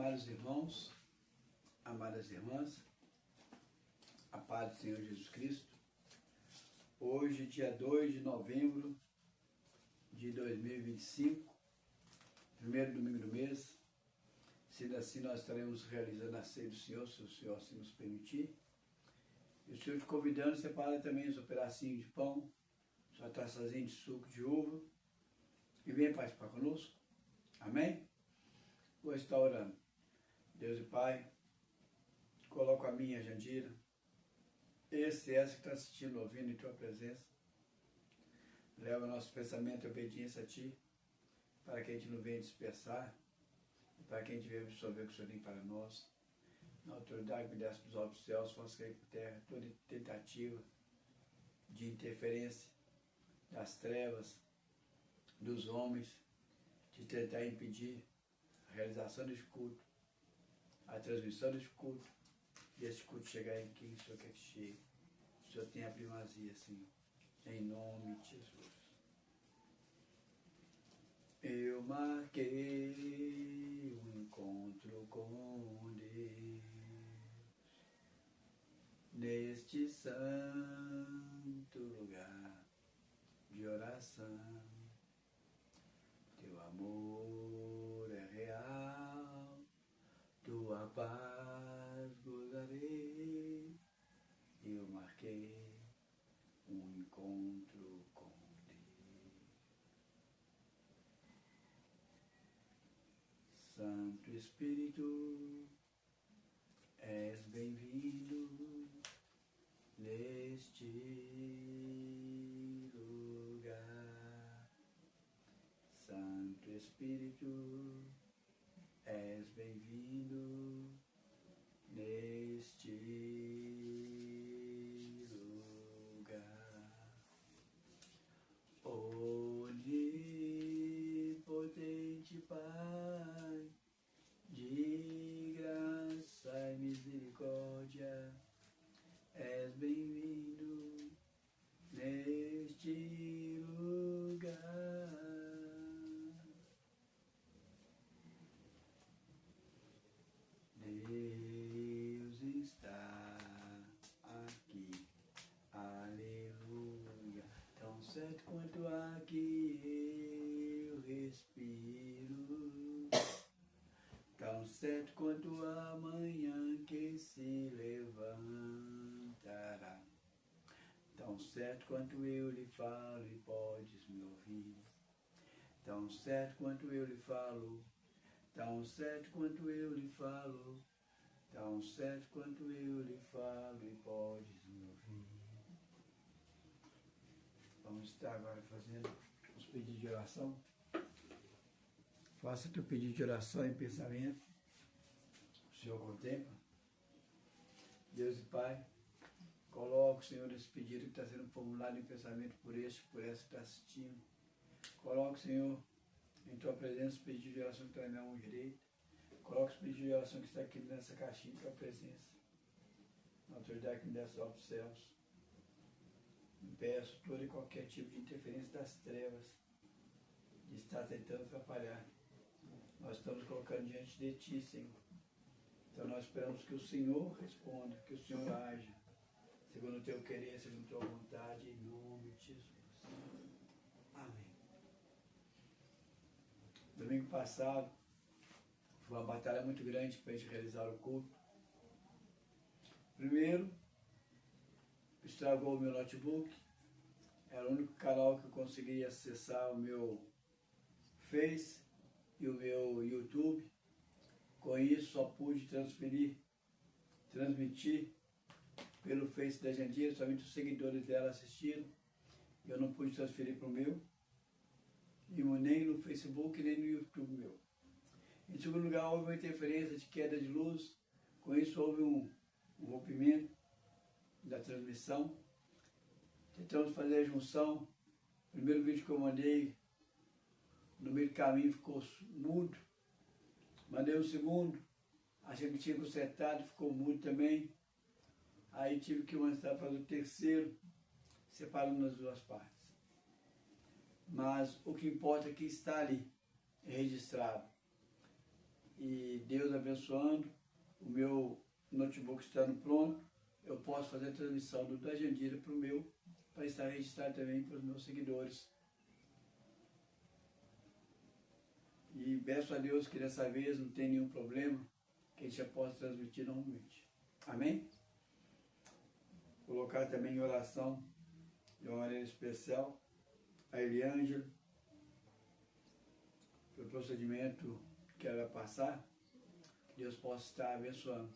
Amados irmãos, amadas irmãs, a paz do Senhor Jesus Cristo. Hoje, dia 2 de novembro de 2025, primeiro domingo do mês. Sendo assim, nós estaremos realizando a ceia do Senhor, se o Senhor assim nos permitir. E o Senhor te convidando a separar também os pedacinhos de pão, sua taçazinha de suco de uva, e venha participar conosco. Amém? Vou estar orando. Deus e Pai, coloco a minha Jandira, esse e essa que está assistindo, ouvindo em Tua presença. Leva nosso pensamento e obediência a Ti, para que a gente não venha dispersar, para que a gente venha absorver o que o Senhor tem para nós. Na autoridade que me desce dos altos céus, faça cair por terra toda tentativa de interferência das trevas, dos homens, de tentar impedir a realização deste culto, a transmissão deste culto, e esse culto chegar em quem o Senhor quer que chegue. O Senhor tem a primazia, Senhor, em nome de Jesus. Eu marquei um encontro com Deus neste santo lugar de oração. Teu amor é real, tua paz gozarei. Eu marquei um encontro com Deus. Santo Espírito, és bem-vindo neste lugar. Santo Espírito, és bem-vindo neste lugar. Onipotente Pai, de graça e misericórdia, és bem-vindo neste lugar. Deus está aqui, aleluia. Tão certo quanto aqui eu respiro, tão certo quanto a manhã que se levantará, tão certo quanto eu lhe falo e podes me ouvir, tão certo quanto eu lhe falo, tão certo quanto eu lhe falo, tão certo quanto eu lhe falo e podes me ouvir. Vamos estar agora fazendo os pedidos de oração. Faça teu pedido de oração em pensamento. O Senhor contempla. Deus e Pai, coloca o Senhor nesse pedido que está sendo formulado em pensamento por essa que está assistindo. Coloca, Senhor, em Tua presença, o pedido de oração que está na minha mão direita. Coloca os pedidos de oração que está aqui nessa caixinha em Tua presença. Na autoridade que me desce dos céus. Impeço todo e qualquer tipo de interferência das trevas, de estar tentando atrapalhar. Nós estamos colocando diante de Ti, Senhor. Então nós esperamos que o Senhor responda, que o Senhor haja, segundo o Teu querer, segundo a Tua vontade, em nome de Jesus. Amém. Domingo passado, foi uma batalha muito grande para a gente realizar o culto. Primeiro, estragou o meu notebook. Era o único canal que eu conseguia acessar o meu Face e o meu YouTube. Com isso, só pude transmitir pelo Face da Jandira, somente os seguidores dela assistindo. Eu não pude transferir para o meu, e nem no Facebook, nem no YouTube meu. Em segundo lugar, houve uma interferência de queda de luz. Com isso, houve um rompimento da transmissão. Tentamos fazer a junção. O primeiro vídeo que eu mandei, no meio do caminho ficou mudo. Mandei o segundo, achei que tinha consertado, ficou mudo também. Aí tive que mandar fazer o terceiro, separando as duas partes. Mas o que importa é que está ali, registrado. e Deus abençoando, o meu notebook estando pronto, eu posso fazer a transmissão do da Jandira para o meu, para estar registrado também para os meus seguidores. E peço a Deus que dessa vez não tenha nenhum problema, que a gente já possa transmitir normalmente. Amém? Colocar também em oração, de uma maneira especial, a Eliângela, pelo procedimento que ela vai passar, Deus possa estar abençoando.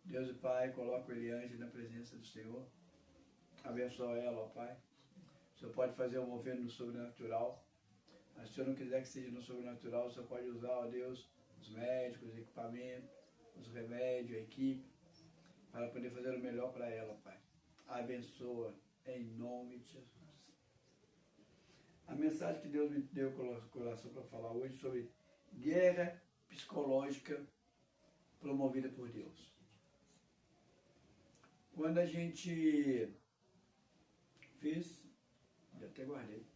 Deus e Pai, coloca a Eliângela na presença do Senhor, abençoa ela, ó Pai. O Senhor pode fazer um mover no sobrenatural, mas se o Senhor não quiser que seja no sobrenatural, o Senhor pode usar, ó Deus, os médicos, os equipamentos, os remédios, a equipe, para poder fazer o melhor para ela, Pai. Abençoa em nome de Jesus. A mensagem que Deus me deu no coração para falar hoje sobre guerra psicológica promovida por Deus. Quando a gente fez, já até guardei,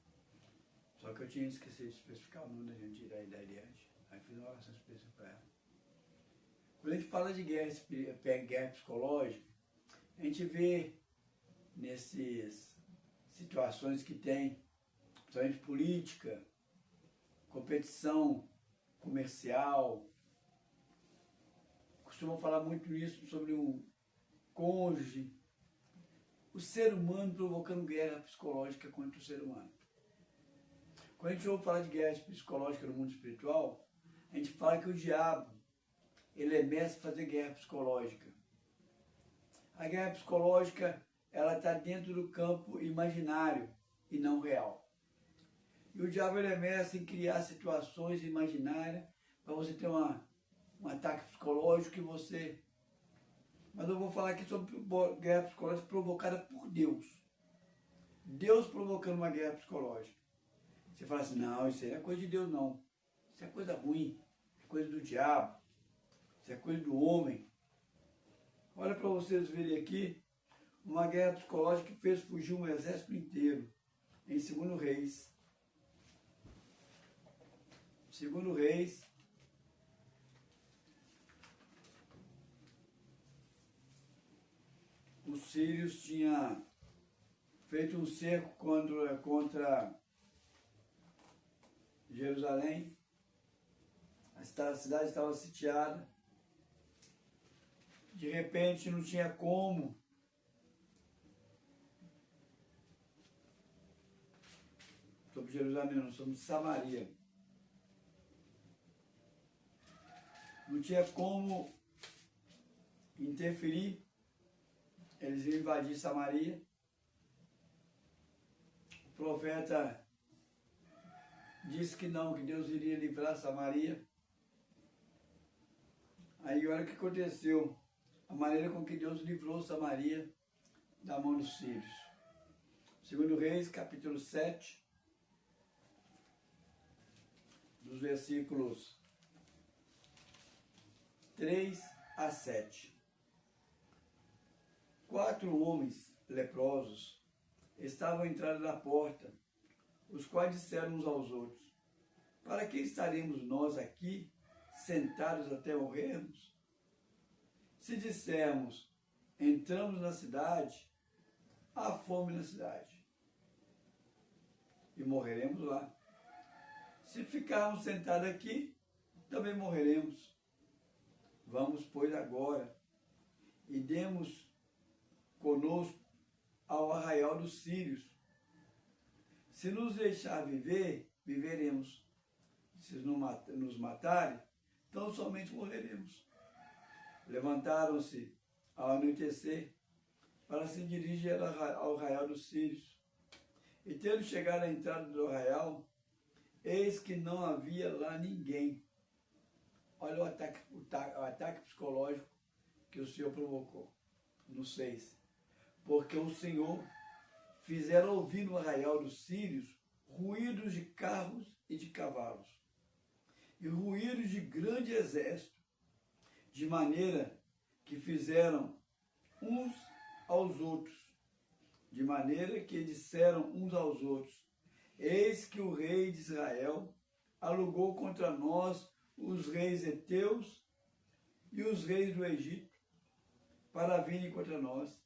só que eu tinha esquecido de especificar o nome da gente da Eliane, aí fiz uma oração específica para ela. Quando a gente fala de guerra psicológica, a gente vê nessas situações que tem, principalmente política, competição comercial, costumam falar muito nisso sobre um cônjuge, o ser humano provocando guerra psicológica contra o ser humano. Quando a gente ouve falar de guerra psicológica no mundo espiritual, a gente fala que o diabo, ele é mestre em fazer guerra psicológica. A guerra psicológica, ela está dentro do campo imaginário e não real. E o diabo, ele é mestre em criar situações imaginárias para você ter um ataque psicológico que você... Mas eu vou falar aqui sobre guerra psicológica provocada por Deus. Deus provocando uma guerra psicológica. Você fala assim, não, isso aí não é coisa de Deus, não. Isso é coisa ruim, é coisa do diabo, isso é coisa do homem. Olha para vocês verem aqui, uma guerra psicológica que fez fugir um exército inteiro, em 2 Reis. 2 Reis, os sírios tinham feito um cerco contra Jerusalém. A cidade estava sitiada. De repente não tinha como sobre Jerusalém, não, somos de Samaria. Não tinha como interferir. Eles iam invadir Samaria. O profeta disse que não, que Deus iria livrar Samaria. Aí olha o que aconteceu. A maneira com que Deus livrou Samaria da mão dos sírios. 2 Reis, capítulo 7, dos versículos 3 a 7. 4 homens leprosos estavam à entrada da porta, os quais disseram uns aos outros: para que estaremos nós aqui, sentados até morrermos? Se dissermos, entramos na cidade, há fome na cidade, e morreremos lá. Se ficarmos sentados aqui, também morreremos. Vamos, pois, agora, e demos conosco ao arraial dos sírios. Se nos deixar viver, viveremos. Se nos matarem, então somente morreremos. Levantaram-se ao anoitecer para se dirigir ao arraial dos sírios. E tendo chegado à entrada do arraial, eis que não havia lá ninguém. Olha o ataque psicológico que o Senhor provocou. No 6. Porque o Senhor fizera ouvir no arraial dos sírios ruídos de carros e de cavalos, e ruídos de grande exército, de maneira que fizeram uns aos outros, de maneira que disseram uns aos outros: eis que o rei de Israel alugou contra nós os reis heteus e os reis do Egito para virem contra nós,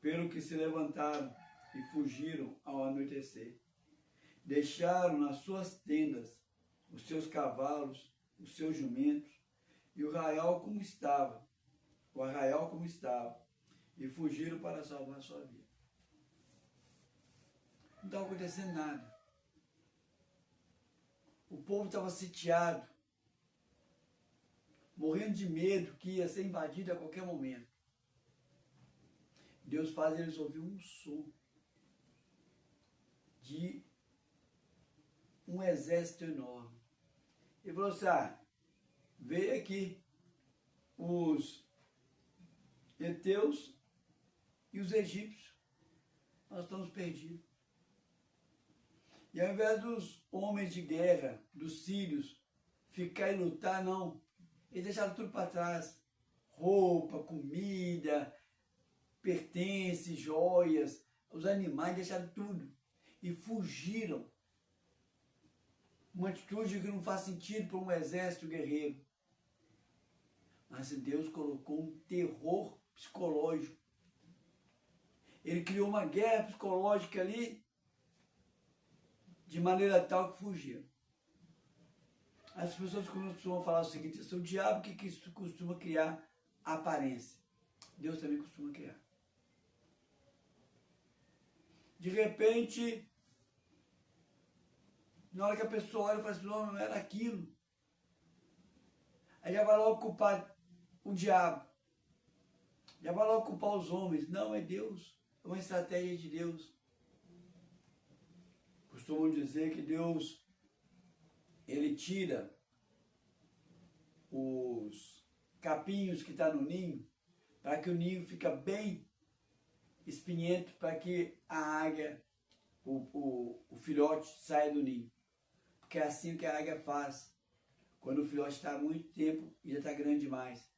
pelo que se levantaram e fugiram ao anoitecer. Deixaram nas suas tendas os seus cavalos, os seus jumentos e o arraial como estava, e fugiram para salvar a sua vida. Não estava acontecendo nada. O povo estava sitiado, morrendo de medo que ia ser invadido a qualquer momento. Deus faz eles ouvir um som de um exército enorme. Ele falou assim, veio aqui os heteus e os egípcios. Nós estamos perdidos. E ao invés dos homens de guerra, dos sírios, ficar e lutar, não. Eles deixaram tudo para trás. Roupa, comida, pertences, joias, os animais deixaram tudo. E fugiram. Uma atitude que não faz sentido para um exército guerreiro. Mas Deus colocou um terror psicológico. Ele criou uma guerra psicológica ali, de maneira tal que fugiram. As pessoas costumam falar o seguinte, é o diabo que costuma criar aparência. Deus também costuma criar. De repente, na hora que a pessoa olha e fala assim, não era aquilo. Aí já vai logo culpar o diabo. Já vai logo culpar os homens. Não, é Deus. É uma estratégia de Deus. Costumam dizer que Deus, ele tira os capinhos que estão no ninho, para que o ninho fique bem espinhento, para que a águia, o filhote, saia do ninho. Porque é assim que a águia faz, quando o filhote está há muito tempo e já está grande demais.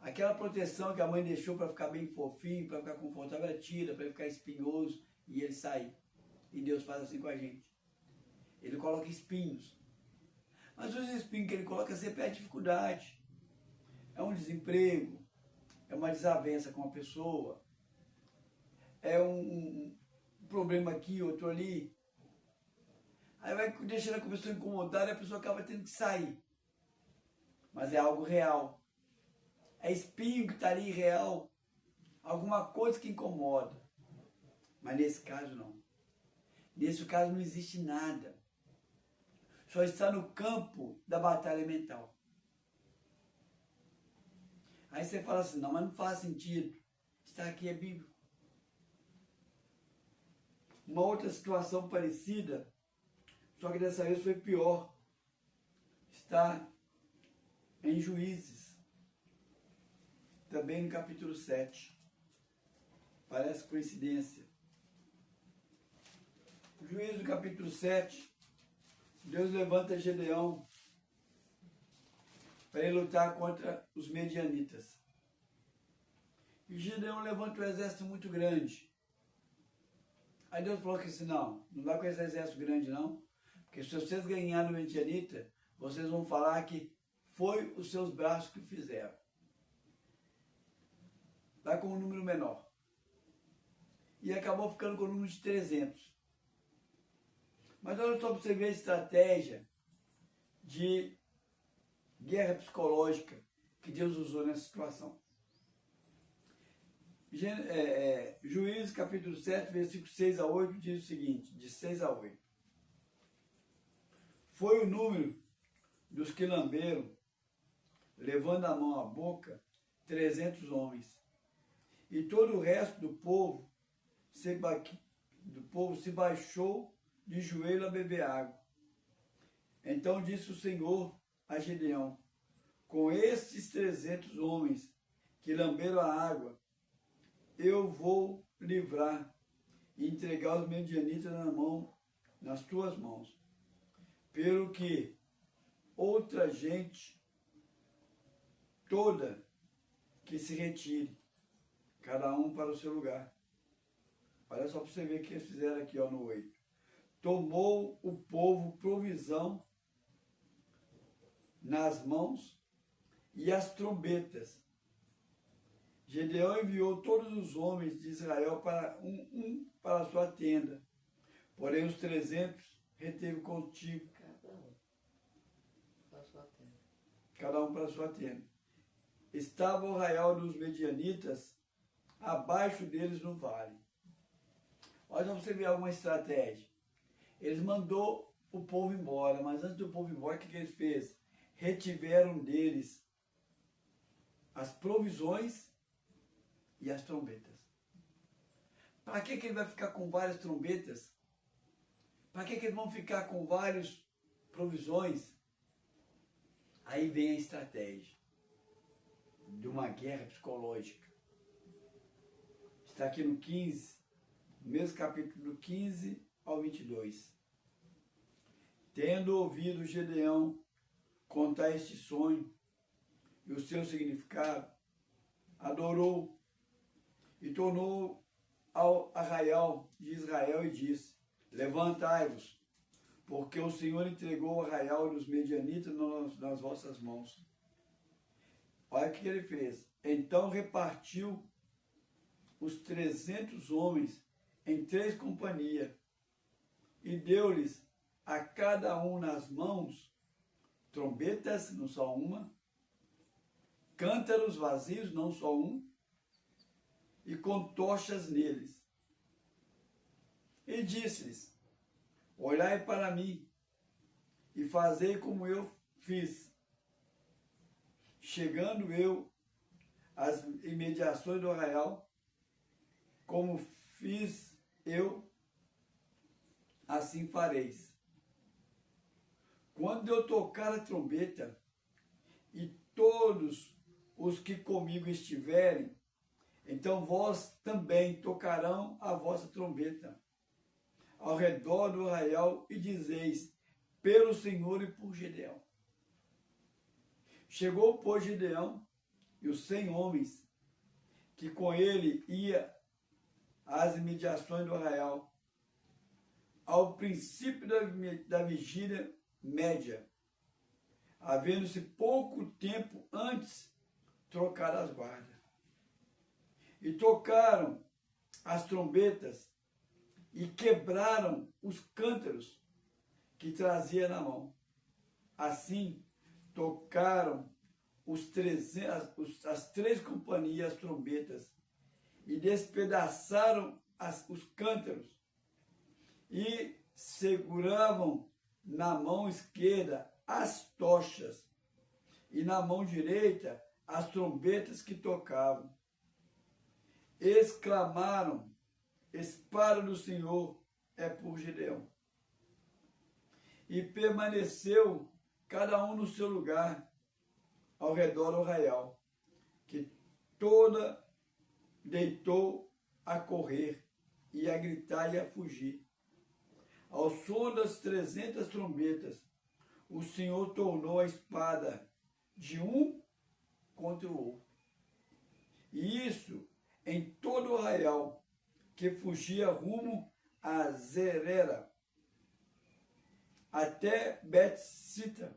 Aquela proteção que a mãe deixou para ficar bem fofinho, para ficar confortável, ela tira, para ele ficar espinhoso e ele sair. E Deus faz assim com a gente. Ele coloca espinhos. Mas os espinhos que ele coloca sempre é dificuldade. É um desemprego, é uma desavença com a pessoa, é um problema aqui, outro ali. Aí vai deixando a pessoa incomodada e a pessoa acaba tendo que sair. Mas é algo real. É espinho que está ali real. Alguma coisa que incomoda. Mas nesse caso não. Nesse caso não existe nada. Só está no campo da batalha mental. Aí você fala assim, não, mas não faz sentido. Está aqui é bíblico. Uma outra situação parecida, só que dessa vez foi pior. Está em Juízes. Também no capítulo 7. Parece coincidência. Juízes do capítulo 7, Deus levanta Gedeão para ele lutar contra os medianitas. E Gedeão levanta um exército muito grande. Aí Deus falou que assim, não vai com esse exército grande não, porque se vocês ganharem o medianita, vocês vão falar que foi os seus braços que fizeram. Vai com um número menor. E acabou ficando com o número de 300. Mas olha só para você ver a estratégia de guerra psicológica que Deus usou nessa situação. Juízes capítulo 7, versículo 6 a 8, diz o seguinte, de 6 a 8. Foi o número dos que lamberam, levando a mão à boca, 300 homens. E todo o resto do povo se baixou de joelho a beber água. Então disse o Senhor a Gedeão, com estes 300 homens que lamberam a água, eu vou livrar e entregar os medianitas nas tuas mãos. Pelo que outra gente toda que se retire, cada um para o seu lugar. Olha só para você ver o que eles fizeram aqui no 8. Tomou o povo provisão nas mãos e as trombetas. Gedeão enviou todos os homens de Israel para para a sua tenda, porém os 300 reteve contigo. Cada um para a sua tenda. Estava o arraial dos medianitas abaixo deles no vale. Olha para você ver alguma estratégia. Eles mandou o povo embora, mas antes do povo ir embora, o que eles fez? Retiveram deles as provisões e as trombetas. Para que ele vai ficar com várias trombetas? Para que eles vão ficar com várias provisões? Aí vem a estratégia de uma guerra psicológica. Está aqui no 15, no mesmo capítulo do 15 ao 22. Tendo ouvido Gedeão contar este sonho e o seu significado, adorou e tornou ao arraial de Israel e disse: levantai-vos, porque o Senhor entregou o arraial dos medianitas nas vossas mãos. Olha o que ele fez. Então repartiu os 300 homens em 3 companhias e deu-lhes a cada um nas mãos trombetas, não só uma, cântaros vazios, não só um, e com tochas neles. E disse-lhes: olhai para mim e fazei como eu fiz. Chegando eu às imediações do arraial, como fiz eu, assim fareis. Quando eu tocar a trombeta, e todos os que comigo estiverem, então vós também tocarão a vossa trombeta ao redor do arraial e dizeis: pelo Senhor e por Gedeão. Chegou, pois, Gedeão e os 100 homens que com ele ia às imediações do arraial, ao princípio da vigília média, havendo-se pouco tempo antes trocar as guardas. E tocaram as trombetas e quebraram os cântaros que trazia na mão. Assim, tocaram as 3 companhias as trombetas e despedaçaram os cântaros e seguravam na mão esquerda as tochas e na mão direita as trombetas que tocavam. Exclamaram: espada do Senhor é por Gedeão. E permaneceu cada um no seu lugar ao redor do arraial, que toda deitou a correr e a gritar e a fugir. Ao som das 300 trombetas, o Senhor tornou a espada de um contra o outro. E isso em todo o arraial, que fugia rumo a Zerera, até Bet-Sita,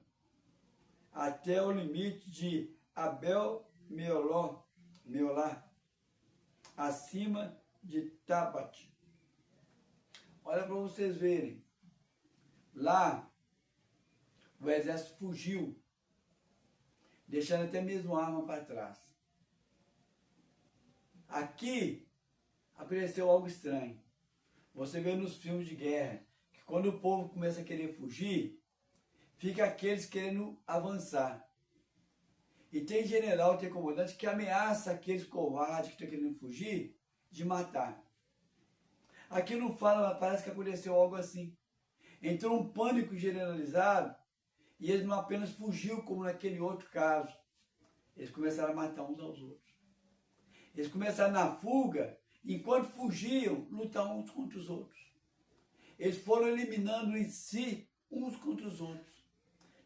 até o limite de Abel-Meolá, acima de Tabat. Olha para vocês verem. Lá, o exército fugiu, deixando até mesmo a arma para trás. Aqui, aconteceu algo estranho. Você vê nos filmes de guerra, que quando o povo começa a querer fugir, fica aqueles querendo avançar. E tem general, tem comandante que ameaça aqueles covardes que estão querendo fugir de matar. Aqui não fala, mas parece que aconteceu algo assim. Entrou um pânico generalizado e eles não apenas fugiu como naquele outro caso. Eles começaram a matar uns aos outros. Eles começaram na fuga, enquanto fugiam, lutar uns contra os outros. Eles foram eliminando em si uns contra os outros.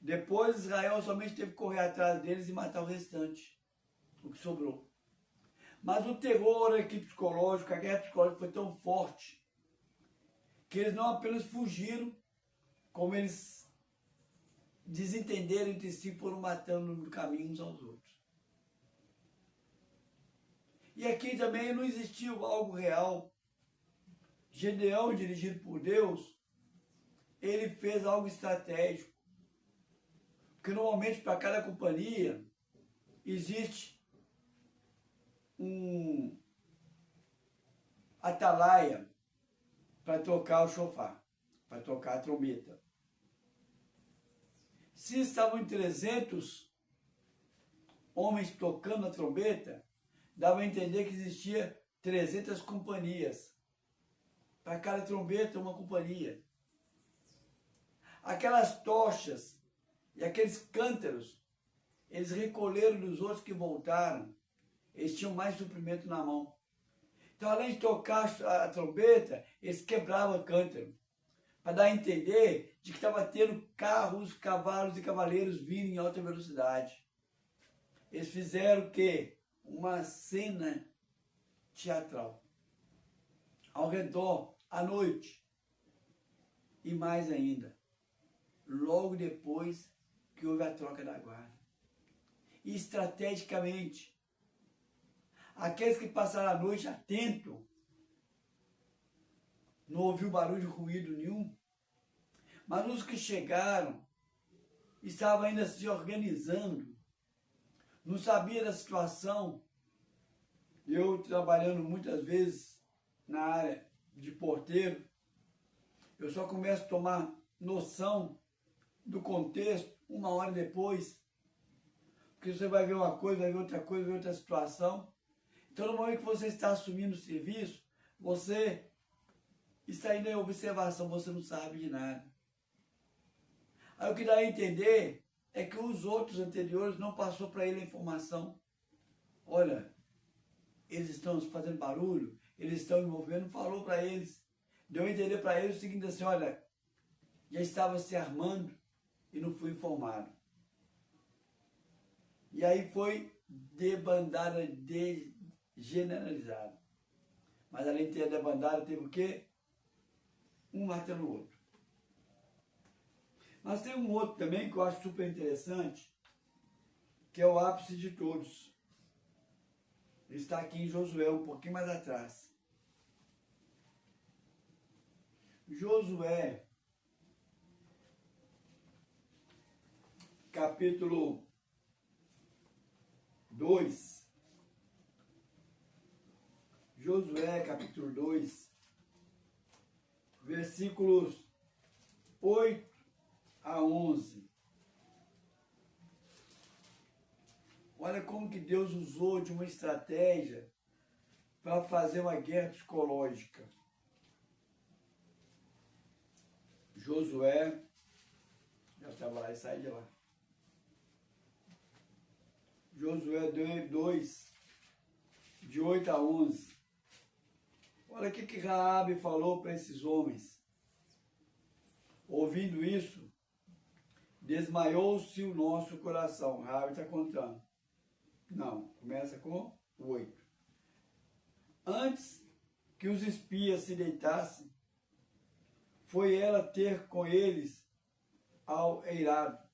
Depois Israel somente teve que correr atrás deles e matar o restante, o que sobrou. Mas o terror aqui psicológico, a guerra psicológica foi tão forte, que eles não apenas fugiram, como eles desentenderam entre si e foram matando no caminho uns aos outros. E aqui também não existiu algo real. Gedeão, dirigido por Deus, ele fez algo estratégico. Porque normalmente para cada companhia existe um atalaia para tocar o chofar, para tocar a trombeta. Se estavam em 300 homens tocando a trombeta, dava a entender que existia 300 companhias. Para cada trombeta, uma companhia. Aquelas tochas e aqueles cântaros, eles recolheram dos outros que voltaram. Eles tinham mais suprimento na mão. Então, além de tocar a trombeta, eles quebravam o cântaro. Para dar a entender de que estava tendo carros, cavalos e cavaleiros vindo em alta velocidade. Eles fizeram o quê? Uma cena teatral. Ao redor, à noite. E mais ainda, logo depois que houve a troca da guarda. E estrategicamente, aqueles que passaram a noite atento, não ouviu barulho de ruído nenhum, mas os que chegaram estavam ainda se organizando, não sabia da situação. Eu trabalhando muitas vezes na área de porteiro, eu só começo a tomar noção do contexto 1 hora depois, porque você vai ver uma coisa, vai ver outra coisa, vai ver outra situação. Então, no momento que você está assumindo o serviço, você está indo em observação, você não sabe de nada. Aí o que dá a entender é que os outros anteriores não passou para ele a informação. Olha, eles estão fazendo barulho, eles estão envolvendo, falou para eles. Deu a entender para eles o seguinte assim, olha, já estava se armando e não fui informado. E aí foi debandada, generalizada. Mas além de ter a debandada, teve o quê? Um matando o outro. Mas tem um outro também que eu acho super interessante, que é o ápice de todos. Ele está aqui em Josué, um pouquinho mais atrás. Josué, capítulo 2. Josué, capítulo 2, versículos 8 a 11. Olha como que Deus usou de uma estratégia para fazer uma guerra psicológica. Josué, já estava lá e sai de lá. Josué 2, de 8 a 11. Olha o que Raabe falou para esses homens. Ouvindo isso, desmaiou-se o nosso coração. Raabe está contando. Não, começa com 8. Antes que os espias se deitassem, foi ela ter com eles ao eirado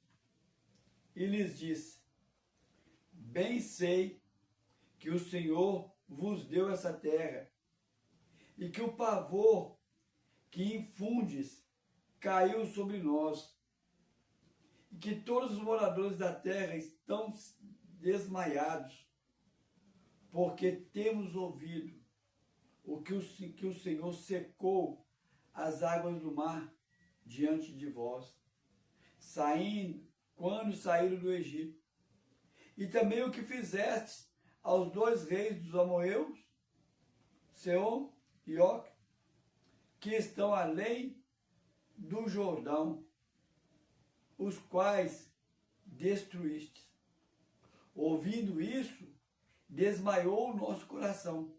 e lhes disse: bem sei que o Senhor vos deu essa terra e que o pavor que infundes caiu sobre nós e que todos os moradores da terra estão desmaiados, porque temos ouvido que o Senhor secou as águas do mar diante de vós, quando saíram do Egito, e também o que fizestes aos 2 reis dos amorreus, Sehom e Og, que estão além do Jordão, os quais destruístes. Ouvindo isso, desmaiou o nosso coração,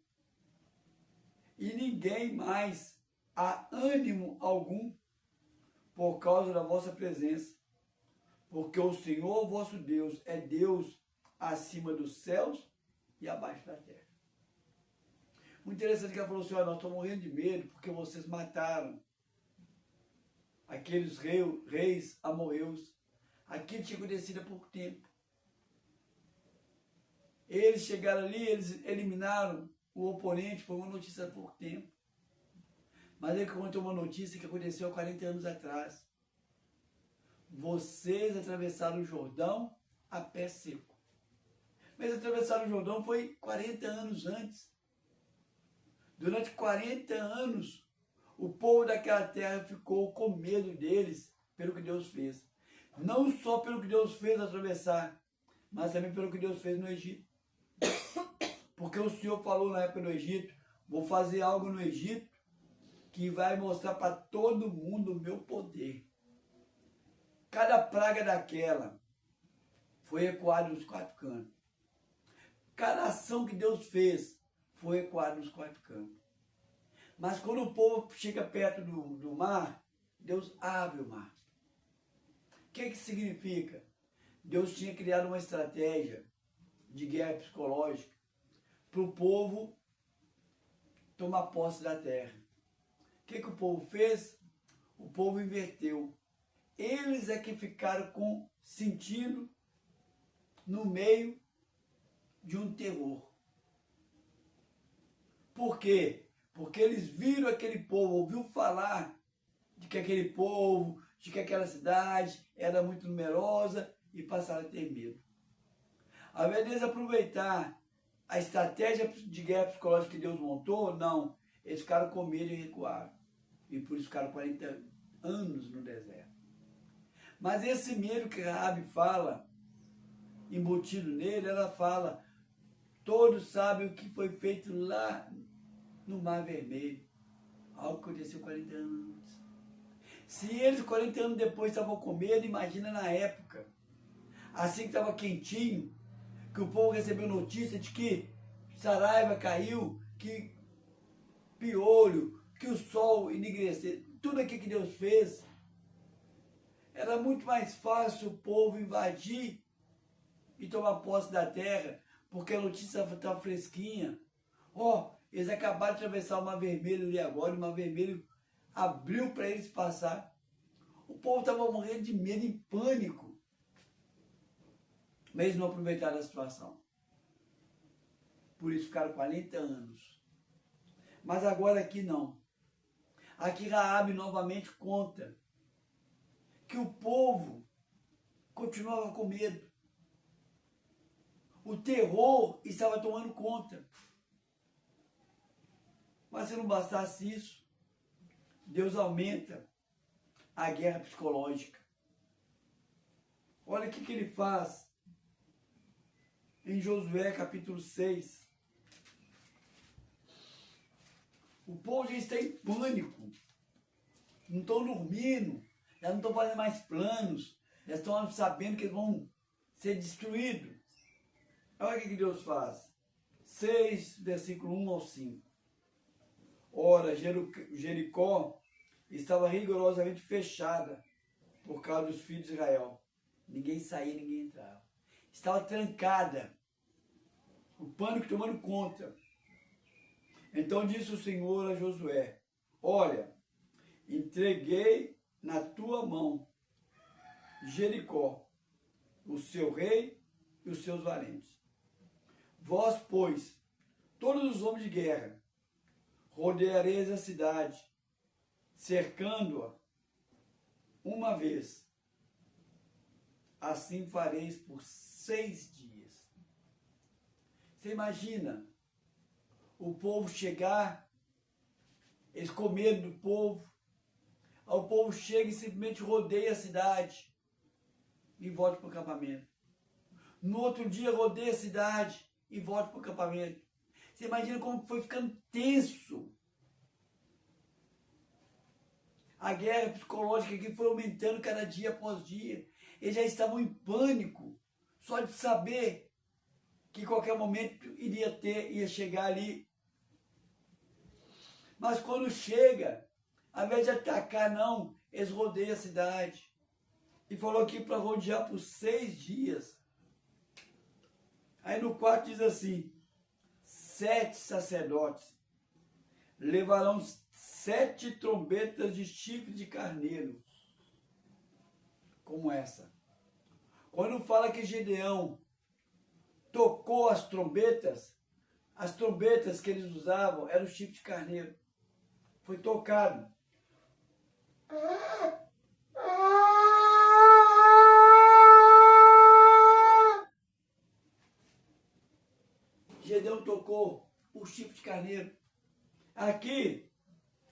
e ninguém mais há ânimo algum por causa da vossa presença, porque o Senhor vosso Deus é Deus acima dos céus e abaixo da terra. Muito interessante que ela falou assim, olha, nós estamos morrendo de medo porque vocês mataram aqueles reis amorreus, Aquilo tinha acontecido há pouco tempo. Eles chegaram ali, eles eliminaram o oponente, foi uma notícia há pouco tempo. Mas ele contou uma notícia que aconteceu há 40 anos atrás. Vocês atravessaram o Jordão a pé seco. Mas atravessaram o Jordão foi 40 anos antes. Durante 40 anos, o povo daquela terra ficou com medo deles pelo que Deus fez. Não só pelo que Deus fez atravessar, mas também pelo que Deus fez no Egito. Porque o Senhor falou na época do Egito, vou fazer algo no Egito que vai mostrar para todo mundo o meu poder. Cada praga daquela foi ecoada nos quatro cantos. Cada ação que Deus fez foi ecoada nos quatro cantos. Mas quando o povo chega perto do mar, Deus abre o mar. O que significa? Deus tinha criado uma estratégia de guerra psicológica para o povo tomar posse da terra. O que o povo fez? O povo inverteu. Eles é que ficaram sentindo no meio de um terror. Por quê? Porque eles viram aquele povo, ouviu falar de que aquele povo, de que aquela cidade era muito numerosa e passaram a ter medo. Ao invés de eles aproveitar a estratégia de guerra psicológica que Deus montou, não. Eles ficaram com medo e recuaram. E por isso ficaram 40 anos no deserto. Mas esse medo que Raabe fala, embutido nele, ela fala, todos sabem o que foi feito lá no Mar Vermelho. Algo que aconteceu 40 anos antes. Se eles 40 anos depois estavam com medo, imagina na época. Assim que estava quentinho, que o povo recebeu notícia de que Saraiva caiu, que piolho, que o sol enegreceu, tudo aquilo que Deus fez. Era muito mais fácil o povo invadir e tomar posse da terra, porque a notícia estava fresquinha. Eles acabaram de atravessar o Mar Vermelho ali agora, o Mar Vermelho abriu para eles passar. O povo estava morrendo de medo, em pânico. Mas eles não aproveitaram a situação. Por isso ficaram 40 anos. Mas agora aqui não. Aqui Raabe novamente conta que o povo continuava com medo. O terror estava tomando conta. Mas se não bastasse isso, Deus aumenta a guerra psicológica. Olha o que ele faz em Josué capítulo 6. O povo já está em pânico. Não estão dormindo. Já não estão fazendo mais planos. Já estão sabendo que eles vão ser destruídos. Olha o que Deus faz. 6, versículo 1 ao 5. Ora, Jericó estava rigorosamente fechada por causa dos filhos de Israel. Ninguém saía, ninguém entrava. Estava trancada. O pânico tomando conta. Então disse o Senhor a Josué, olha, entreguei na tua mão Jericó, o seu rei e os seus valentes. Vós, pois, todos os homens de guerra, rodeareis a cidade, cercando-a uma vez. Assim fareis por 6 dias. Você imagina o povo chegar, eles com medo do povo, o povo chega e simplesmente rodeia a cidade e volta para o acampamento. No outro dia rodeia a cidade e volta para o acampamento. Você imagina como foi ficando tenso. A guerra psicológica que foi aumentando cada dia após dia. Eles já estavam em pânico, só de saber que em qualquer momento ia chegar ali. Mas quando chega, ao invés de atacar, não, eles rodeiam a cidade. E falou aqui para rodear por 6 dias. Aí no 4 diz assim, 7 sacerdotes levarão 7 trombetas de chifre de carneiro, como essa. Quando fala que Gideão tocou as trombetas que eles usavam eram o chifre de carneiro. Foi tocado. Gideão tocou o chifre de carneiro. Aqui,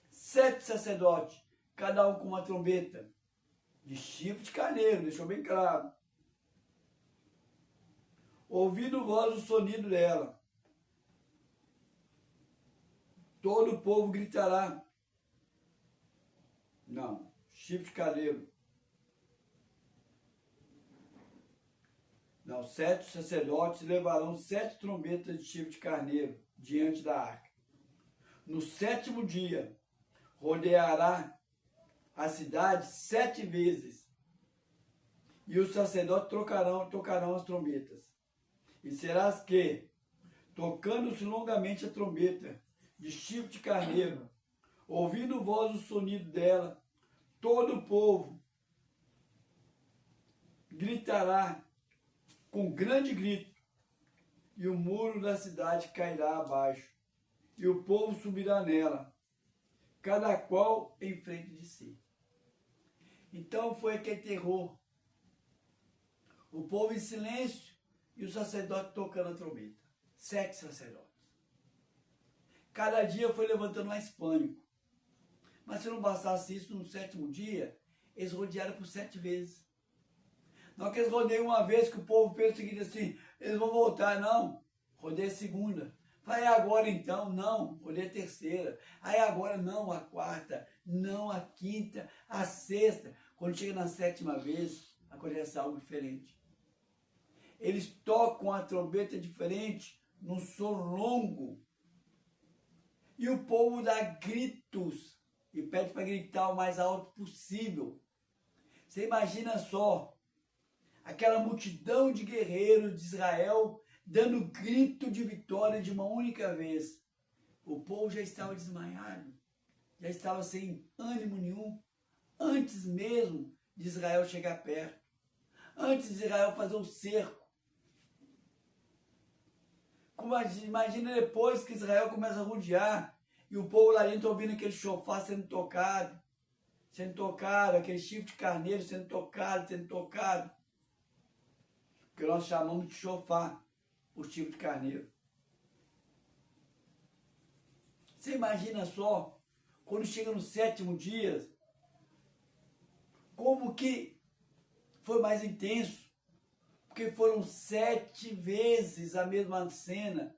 7 sacerdotes, cada um com uma trombeta de chifre de carneiro, deixou bem claro. Ouvindo voz o sonido dela, todo o povo gritará. Não, chifre de carneiro. Não, 7 sacerdotes levarão 7 trombetas de chifre de carneiro diante da arca. No 7º dia, rodeará a cidade 7 vezes. E os sacerdotes tocarão as trombetas. E serás que, tocando-se longamente a trombeta de chifre de carneiro, ouvindo voz o sonido dela, todo o povo gritará com grande grito, e o muro da cidade cairá abaixo, e o povo subirá nela, cada qual em frente de si. Então foi aquele terror. O povo em silêncio e o sacerdote tocando a trombeta. 7 sacerdotes. Cada dia foi levantando mais pânico. Mas se não bastasse isso, no 7º dia, eles rodearam por 7 vezes. Não que eles rodeiam uma vez, que o povo pensa o seguinte assim, eles vão voltar, não. Rodei a segunda. Vai agora então, não. Rodei a terceira. Aí agora não, a quarta. Não, a quinta, a sexta. Quando chega na 7ª vez, acontece algo diferente. Eles tocam a trombeta diferente, num som longo. E o povo dá gritos e pede para gritar o mais alto possível. Você imagina só, aquela multidão de guerreiros de Israel dando grito de vitória de uma única vez. O povo já estava desmaiado, já estava sem ânimo nenhum, antes mesmo de Israel chegar perto, antes de Israel fazer o cerco. Imagina depois que Israel começa a rodear e o povo lá dentro ouvindo aquele chofar sendo tocado, aquele chifre de carneiro sendo tocado. Que nós chamamos de chofar, o chifre de carneiro. Você imagina só, quando chega no 7º dia, como que foi mais intenso? Porque foram 7 vezes a mesma cena.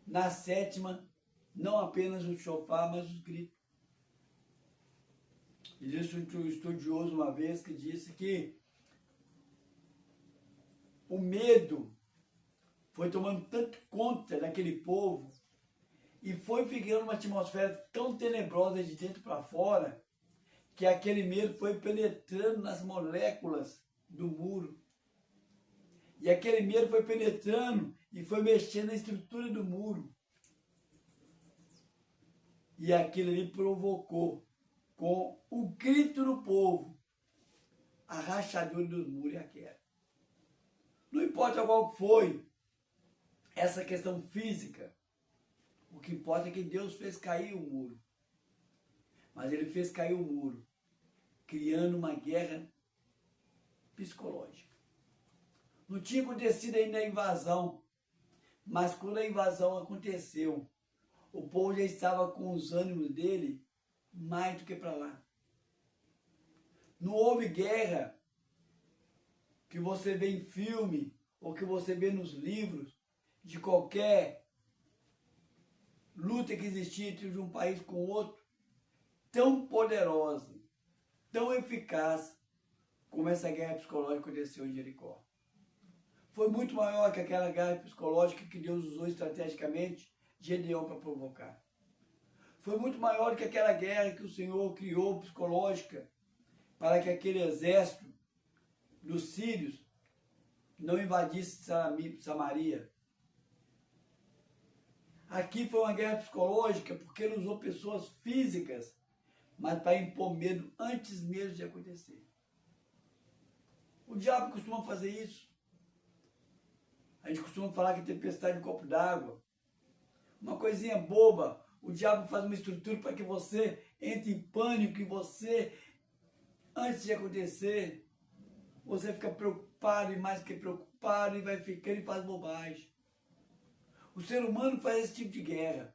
Na 7ª, não apenas o chofar, mas os gritos. E disse um estudioso uma vez que disse que o medo foi tomando tanto conta daquele povo e foi ficando uma atmosfera tão tenebrosa de dentro para fora que aquele medo foi penetrando nas moléculas do muro. E aquele medo foi penetrando e foi mexendo na estrutura do muro. E aquilo ali provocou, com o grito do povo, a rachadura dos muros e a queda. Não importa qual foi essa questão física, o que importa é que Deus fez cair o muro. Mas ele fez cair o muro, criando uma guerra psicológica. Não tinha acontecido ainda a invasão, mas quando a invasão aconteceu, o povo já estava com os ânimos dele mais do que para lá. Não houve guerra que você vê em filme ou que você vê nos livros de qualquer luta que existia entre um país com o outro, tão poderosa, tão eficaz como essa guerra psicológica que aconteceu em Jericó. Foi muito maior que aquela guerra psicológica que Deus usou estrategicamente Gedeão para provocar. Foi muito maior que aquela guerra que o Senhor criou psicológica para que aquele exército dos sírios não invadisse Samaria. Aqui foi uma guerra psicológica porque ele usou pessoas físicas, mas para impor medo antes mesmo de acontecer. O diabo costuma fazer isso. A gente costuma falar que tempestade em copo d'água. Uma coisinha boba. O diabo faz uma estrutura para que você entre em pânico e você, antes de acontecer, você fica preocupado e mais que preocupado e vai ficando e faz bobagem. O ser humano faz esse tipo de guerra,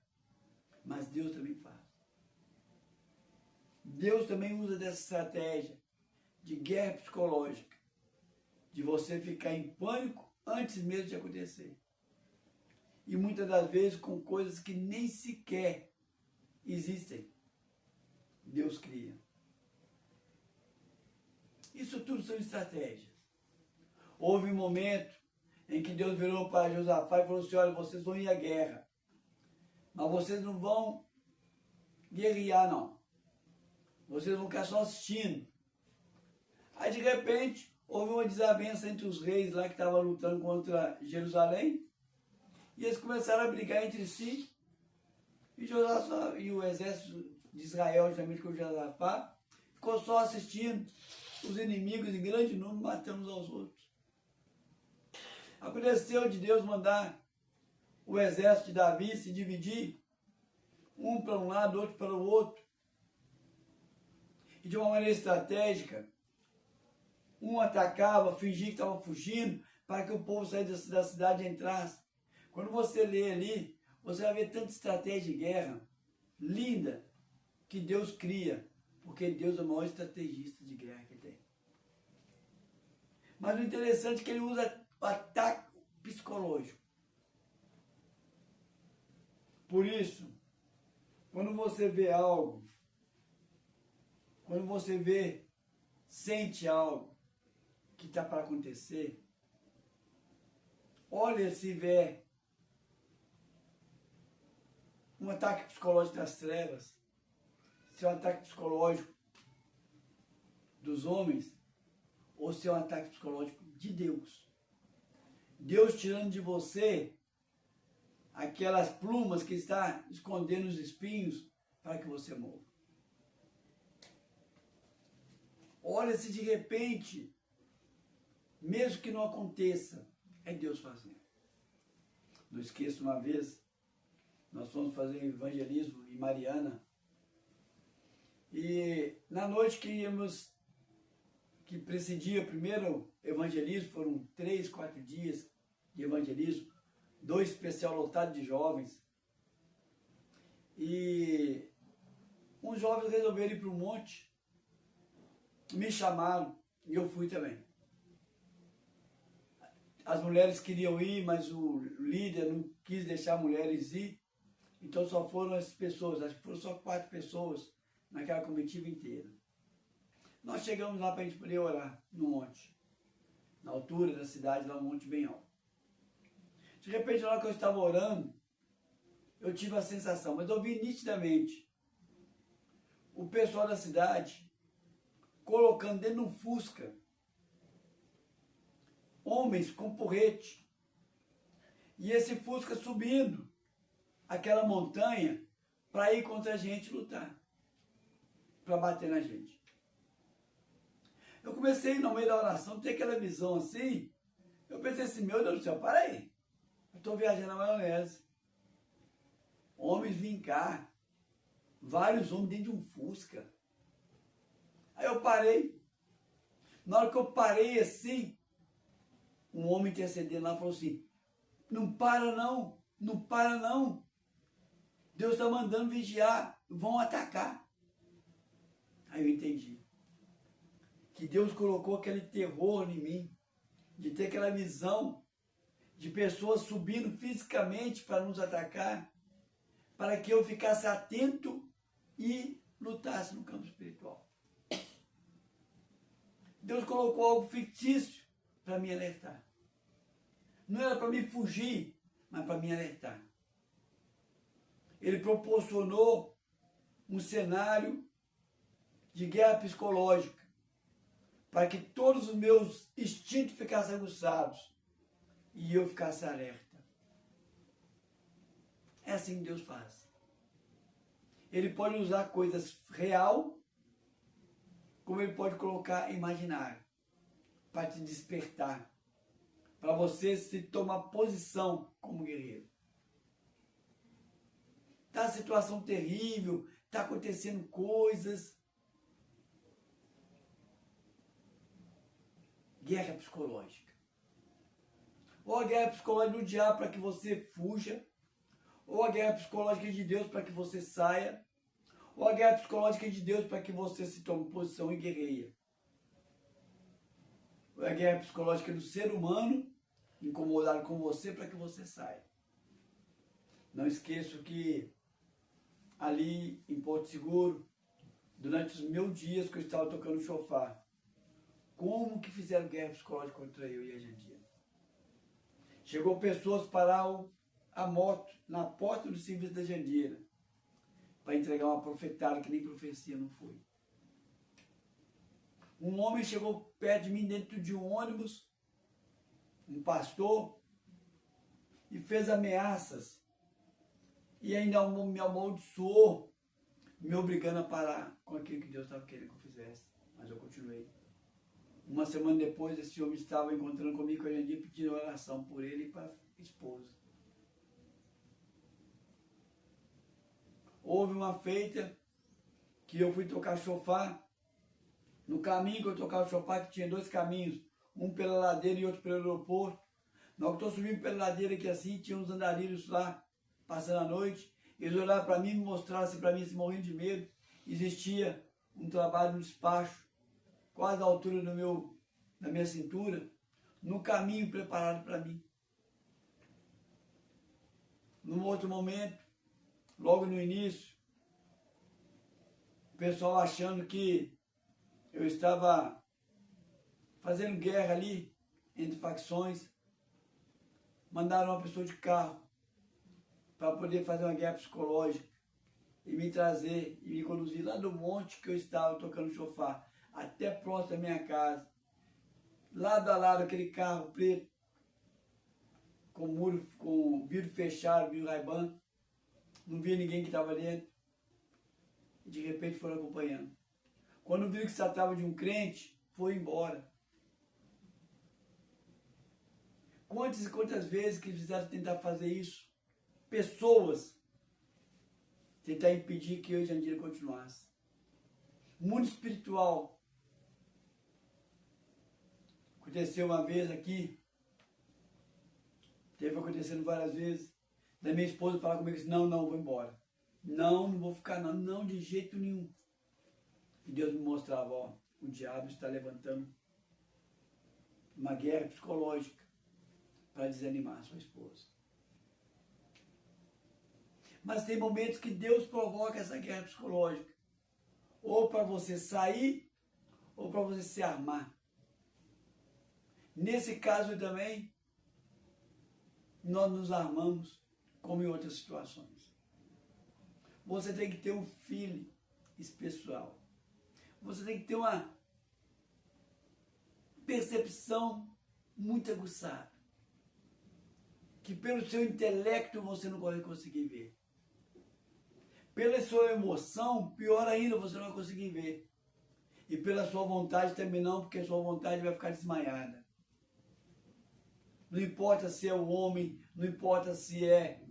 mas Deus também faz. Deus também usa dessa estratégia de guerra psicológica, de você ficar em pânico antes mesmo de acontecer. E muitas das vezes com coisas que nem sequer existem. Deus cria. Isso tudo são estratégias. Houve um momento em que Deus virou para Josafá e falou assim, olha, vocês vão ir à guerra, mas vocês não vão guerrear, não. Vocês vão ficar só assistindo. Aí, de repente, houve uma desavença entre os reis lá que estavam lutando contra Jerusalém, e eles começaram a brigar entre si, e Josafá e o exército de Israel, justamente com Josafá, ficou só assistindo os inimigos em grande número matando uns aos outros. Aconteceu de Deus mandar o exército de Davi se dividir, um para um lado, outro para o outro, e de uma maneira estratégica, um atacava, fingia que estava fugindo, para que o povo saísse da cidade e entrasse. Quando você lê ali, você vai ver tanta estratégia de guerra linda que Deus cria, porque Deus é o maior estrategista de guerra que tem. Mas o interessante é que ele usa o ataque psicológico. Por isso, quando você vê algo, quando você sente algo que está para acontecer, olha se vê um ataque psicológico das trevas, se é um ataque psicológico dos homens, ou se é um ataque psicológico de Deus. Deus tirando de você aquelas plumas que está escondendo os espinhos para que você morra. Olha se de repente, mesmo que não aconteça, é Deus fazendo. Não esqueça, uma vez, nós fomos fazer evangelismo em Mariana, e na noite que precedia o primeiro evangelismo, foram 3, 4 dias de evangelismo, 2 especial lotados de jovens, e uns jovens resolveram ir para o monte, me chamaram, e eu fui também. As mulheres queriam ir, mas o líder não quis deixar as mulheres ir, então só foram essas pessoas, acho que foram só 4 pessoas naquela comitiva inteira. Nós chegamos lá para a gente poder orar no monte, na altura da cidade, lá um monte bem alto. De repente, na hora que eu estava orando, eu tive a sensação, mas eu vi nitidamente o pessoal da cidade colocando dentro de um Fusca homens com porrete, e esse Fusca subindo aquela montanha para ir contra a gente lutar, para bater na gente. Eu comecei, no meio da oração, ter aquela visão assim, eu pensei assim, meu Deus do céu, para aí, eu estou viajando na maionese. Homens vêm cá, vários homens dentro de um Fusca. Aí eu parei. Na hora que eu parei assim, um homem intercedendo lá falou assim, não para não, não para não. Deus está mandando vigiar, vão atacar. Aí eu entendi que Deus colocou aquele terror em mim, de ter aquela visão de pessoas subindo fisicamente para nos atacar, para que eu ficasse atento e lutasse no campo espiritual. Deus colocou algo fictício para me alertar. Não era para me fugir, mas para me alertar. Ele proporcionou um cenário de guerra psicológica, para que todos os meus instintos ficassem aguçados e eu ficasse alerta. É assim que Deus faz. Ele pode usar coisas real, como ele pode colocar imaginário. para te despertar, para você se tomar posição como guerreiro. Está a situação terrível, está acontecendo coisas. Guerra psicológica. Ou a guerra psicológica do diabo para que você fuja, ou a guerra psicológica de Deus para que você saia, ou a guerra psicológica de Deus para que você se tome posição e guerreia. Ou a guerra psicológica do ser humano incomodado com você para que você saia. Não esqueço que ali em Porto Seguro, durante os meus dias que eu estava tocando chofar, como que fizeram guerra psicológica contra eu e a Jandir? Chegou pessoas parar a moto na porta do serviço da Jandira para entregar uma profetada que nem profecia não foi. Um homem chegou perto de mim dentro de um ônibus, um pastor, e fez ameaças e ainda me amaldiçoou, me obrigando a parar com aquilo que Deus estava querendo que eu fizesse. Mas eu continuei. Uma semana depois, esse homem estava encontrando comigo com a Jandir, pedindo oração por ele e para a esposa. Houve uma feita que eu fui tocar chofar. No caminho que eu tocava chofar, que tinha dois caminhos, um pela ladeira e outro pelo aeroporto. Na hora que eu estou subindo pela ladeira aqui assim, tinha uns andarilhos lá, passando a noite. Eles olharam para mim, me mostraram assim para mim, assim, morrendo de medo. Existia um trabalho no despacho, quase à altura da minha cintura, no caminho preparado para mim. Num outro momento, logo no início, o pessoal achando que eu estava fazendo guerra ali entre facções, mandaram uma pessoa de carro para poder fazer uma guerra psicológica e me trazer e me conduzir lá do monte que eu estava tocando chofar, até próximo da minha casa, lado a lado aquele carro preto, com vidro fechado, vidro Ray-Ban, não via ninguém que estava dentro, e de repente foram acompanhando. Quando viram que se tratava de um crente, foi embora. Quantas e quantas vezes que eles fizeram tentar fazer isso? Pessoas tentar impedir que eu e Jandira continuasse. Mundo espiritual. Aconteceu uma vez aqui, teve acontecendo várias vezes, da minha esposa falar comigo assim, não, vou embora. Não vou ficar não, de jeito nenhum. E Deus me mostrava, ó, o diabo está levantando uma guerra psicológica para desanimar a sua esposa. Mas tem momentos que Deus provoca essa guerra psicológica, ou para você sair, ou para você se armar. Nesse caso também, nós nos armamos, como em outras situações. Você tem que ter um feeling especial. Você tem que ter uma percepção muito aguçada, que pelo seu intelecto você não vai conseguir ver. Pela sua emoção, pior ainda, você não vai conseguir ver. E pela sua vontade também não, porque a sua vontade vai ficar desmaiada. Não importa se é o homem, não importa se é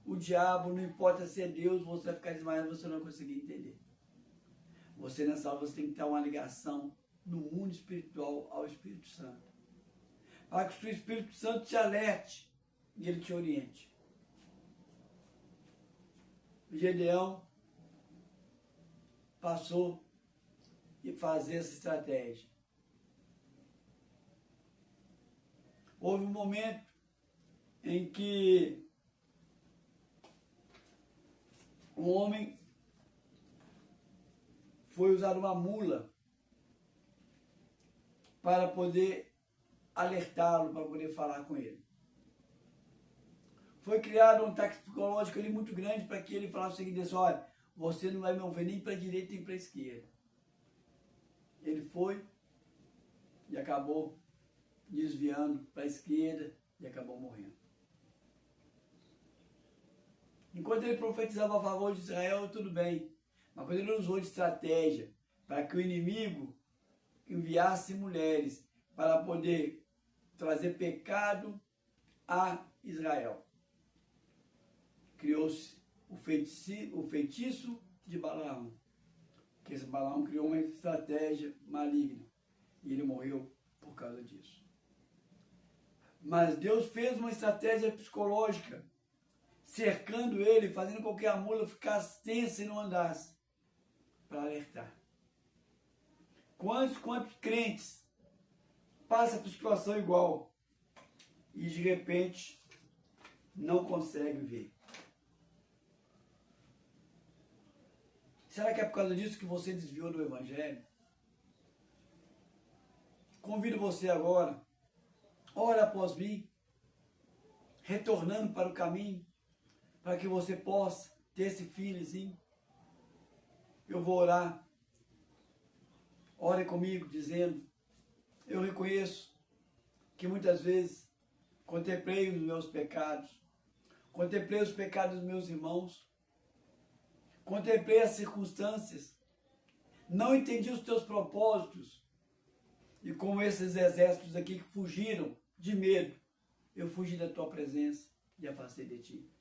o diabo, não importa se é Deus, você vai ficar desmaiado, você não vai conseguir entender. Você nessa hora você tem que ter uma ligação no mundo espiritual ao Espírito Santo. Para que o seu Espírito Santo te alerte e ele te oriente. O Gedeão passou a fazer essa estratégia. Houve um momento em que um homem foi usar uma mula para poder alertá-lo, para poder falar com ele. Foi criado um ataque psicológico ali muito grande para que ele falasse o seguinte, assim, olha, você não vai me ouvir nem para a direita nem para a esquerda. Ele foi e acabou desviando para a esquerda e acabou morrendo. Enquanto ele profetizava a favor de Israel, tudo bem. Mas quando ele usou de estratégia para que o inimigo enviasse mulheres para poder trazer pecado a Israel. Criou-se o feitiço de Balaão, que esse Balaão criou uma estratégia maligna e ele morreu por causa disso. Mas Deus fez uma estratégia psicológica, cercando ele, fazendo com que a mula ficasse tensa e não andasse, para alertar. Quantos crentes passam por situação igual e de repente não conseguem ver? Será que é por causa disso que você desviou do Evangelho? Convido você agora, hora após mim, retornando para o caminho, para que você possa ter esse filhozinho. Eu vou orar. Ore comigo, dizendo: eu reconheço que muitas vezes contemplei os meus pecados, contemplei os pecados dos meus irmãos, contemplei as circunstâncias, não entendi os teus propósitos, e como esses exércitos aqui que fugiram de medo, eu fugi da tua presença e afastei de ti.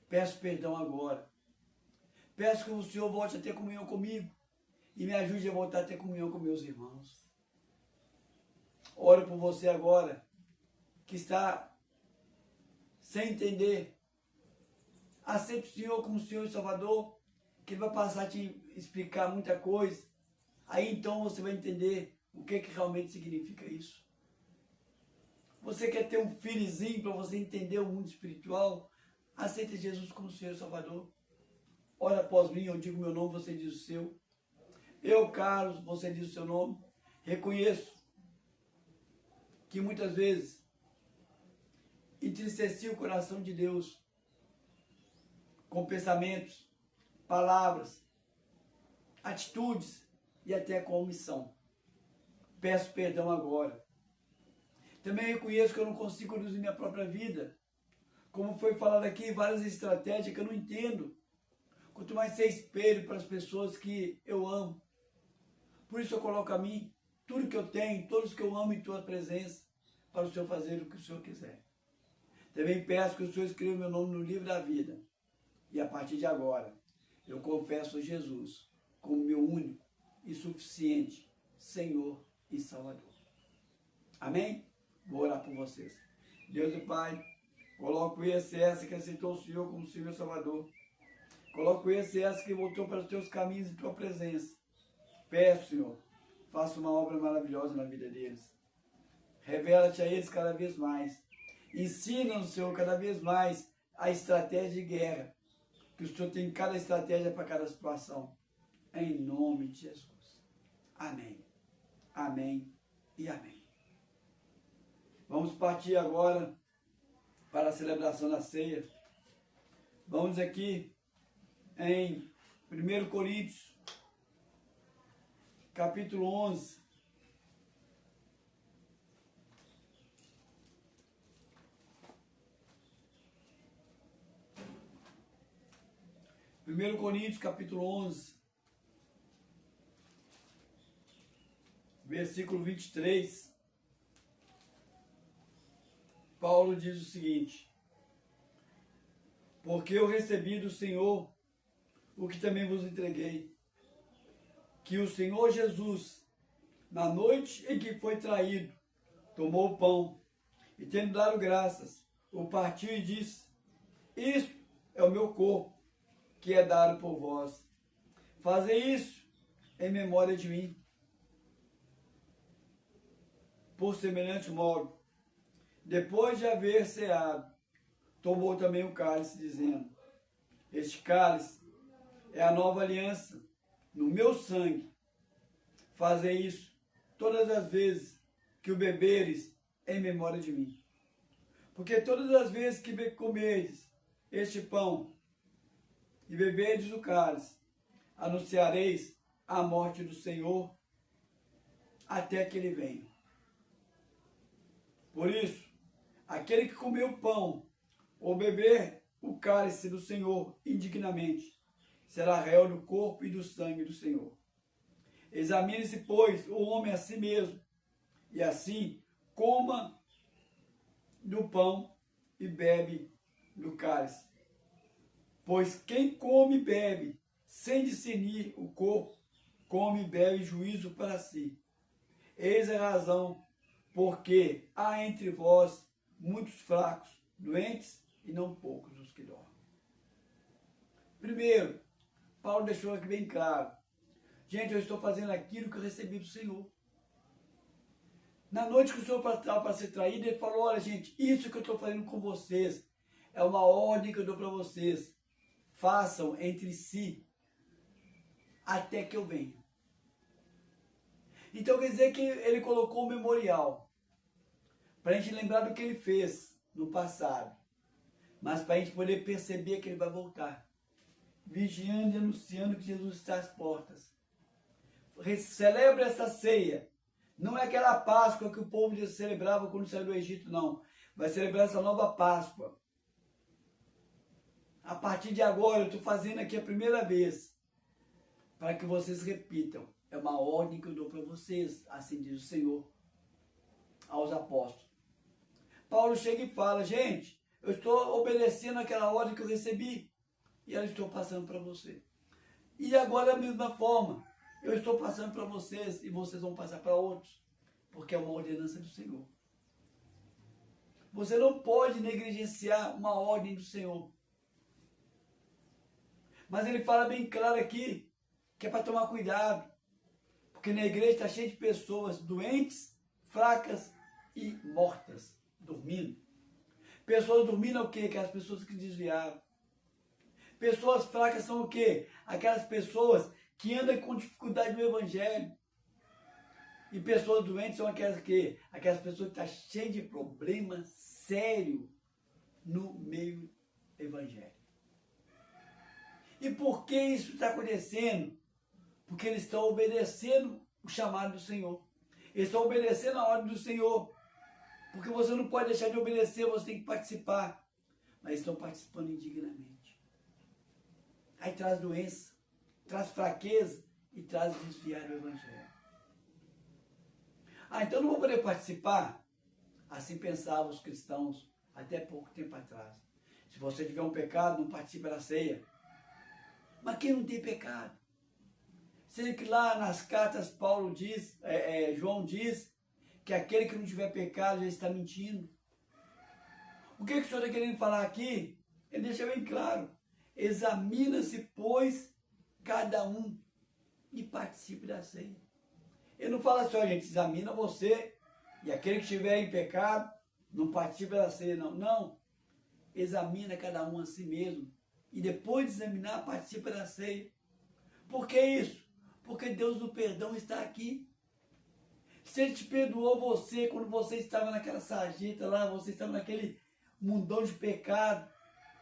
Peço perdão agora. Peço que o Senhor volte a ter comunhão comigo e me ajude a voltar a ter comunhão com meus irmãos. Oro por você agora, que está sem entender. Aceite o Senhor como Senhor e Salvador, que Ele vai passar a te explicar muita coisa. Aí então você vai entender o que realmente significa isso. Você quer ter um filhozinho para você entender o mundo espiritual? Aceite Jesus como Senhor e Salvador. Ora após mim, eu digo meu nome, você diz o seu. Eu, Carlos, você diz o seu nome. Reconheço que muitas vezes entristeci o coração de Deus com pensamentos, palavras, atitudes e até com omissão. Peço perdão agora. Também reconheço que eu não consigo conduzir minha própria vida. Como foi falado aqui, várias estratégias que eu não entendo. Quanto mais ser espelho para as pessoas que eu amo. Por isso eu coloco a mim, tudo que eu tenho, todos que eu amo em tua presença, para o Senhor fazer o que o Senhor quiser. Também peço que o Senhor escreva meu nome no livro da vida. E a partir de agora, eu confesso a Jesus como meu único e suficiente Senhor e Salvador. Amém? Vou orar por vocês. Deus e Pai, coloco esse e essa que aceitou o Senhor como Senhor e Salvador. Coloco esse e essa que voltou para os teus caminhos e tua presença. Peço, Senhor, faça uma obra maravilhosa na vida deles. Revela-te a eles cada vez mais. Ensina-nos, Senhor, cada vez mais a estratégia de guerra. Que o Senhor tem cada estratégia para cada situação. Em nome de Jesus. Amém. Amém e amém. Vamos partir agora para a celebração da ceia. Vamos aqui em 1 Coríntios, capítulo 11. Primeiro Coríntios, capítulo 11, versículo 23. Paulo diz o seguinte: porque eu recebi do Senhor o que também vos entreguei, que o Senhor Jesus, na noite em que foi traído, tomou o pão e, tendo dado graças, o partiu e disse: isto é o meu corpo, que é dado por vós. Fazei isso em memória de mim. Por semelhante modo, depois de haver ceado, tomou também o cálice, dizendo: este cálice é a nova aliança no meu sangue. Fazei isso todas as vezes que o beberes em memória de mim. Porque todas as vezes que comerdes este pão e beberdes o cálice, anunciareis a morte do Senhor até que ele venha. Por isso, aquele que comer o pão ou beber o cálice do Senhor indignamente será réu do corpo e do sangue do Senhor. Examine-se, pois, o homem a si mesmo, E assim, coma do pão e bebe do cálice. Pois quem come e bebe, sem discernir o corpo, come e bebe juízo para si. Eis a razão, porque há entre vós muitos fracos, doentes e não poucos os que dormem. Primeiro, Paulo deixou aqui bem claro. Gente, eu estou fazendo aquilo que eu recebi do Senhor. Na noite que o Senhor estava para ser traído, ele falou, olha gente, isso que eu estou fazendo com vocês é uma ordem que eu dou para vocês. Façam entre si até que eu venha. Então quer dizer que ele colocou um memorial para a gente lembrar do que ele fez no passado, mas para a gente poder perceber que ele vai voltar, vigiando e anunciando que Jesus está às portas. Celebra essa ceia. Não é aquela Páscoa que o povo celebrava quando saiu do Egito, não. Vai celebrar essa nova Páscoa. A partir de agora, eu estou fazendo aqui a primeira vez, para que vocês repitam. É uma ordem que eu dou para vocês, assim diz o Senhor aos apóstolos. Paulo chega e fala, gente, eu estou obedecendo aquela ordem que eu recebi, e eu estou passando para você. E agora da mesma forma, eu estou passando para vocês, e vocês vão passar para outros, porque é uma ordenança do Senhor. Você não pode negligenciar uma ordem do Senhor. Mas ele fala bem claro aqui, que é para tomar cuidado, porque na igreja está cheio de pessoas doentes, fracas e mortas, dormindo. Pessoas dormindo é o quê? Aquelas pessoas que desviaram. Pessoas fracas são o quê? Aquelas pessoas que andam com dificuldade no evangelho. E pessoas doentes são aquelas que? Aquelas pessoas que estão cheias de problemas sérios no meio evangélico. E por que isso está acontecendo? Porque eles estão obedecendo o chamado do Senhor. Eles estão obedecendo a ordem do Senhor. Porque você não pode deixar de obedecer, você tem que participar. Mas estão participando indignamente. Aí traz doença, traz fraqueza e traz desviar do Evangelho. Então não vou poder participar? Assim pensavam os cristãos até pouco tempo atrás. Se você tiver um pecado, não participe da ceia. Mas quem não tem pecado? Sendo que lá nas cartas Paulo diz, João diz, que aquele que não tiver pecado já está mentindo. O que o Senhor está querendo falar aqui? Ele deixa bem claro. Examina-se, pois, cada um e participe da ceia. Ele não fala assim, ó, gente, examina você e aquele que estiver em pecado não participa da ceia, não. Não. Examina cada um a si mesmo. E depois de examinar, participa da ceia. Por que isso? Porque Deus do perdão está aqui. Se Ele te perdoou você quando você estava naquela sarjeta lá, você estava naquele mundão de pecado,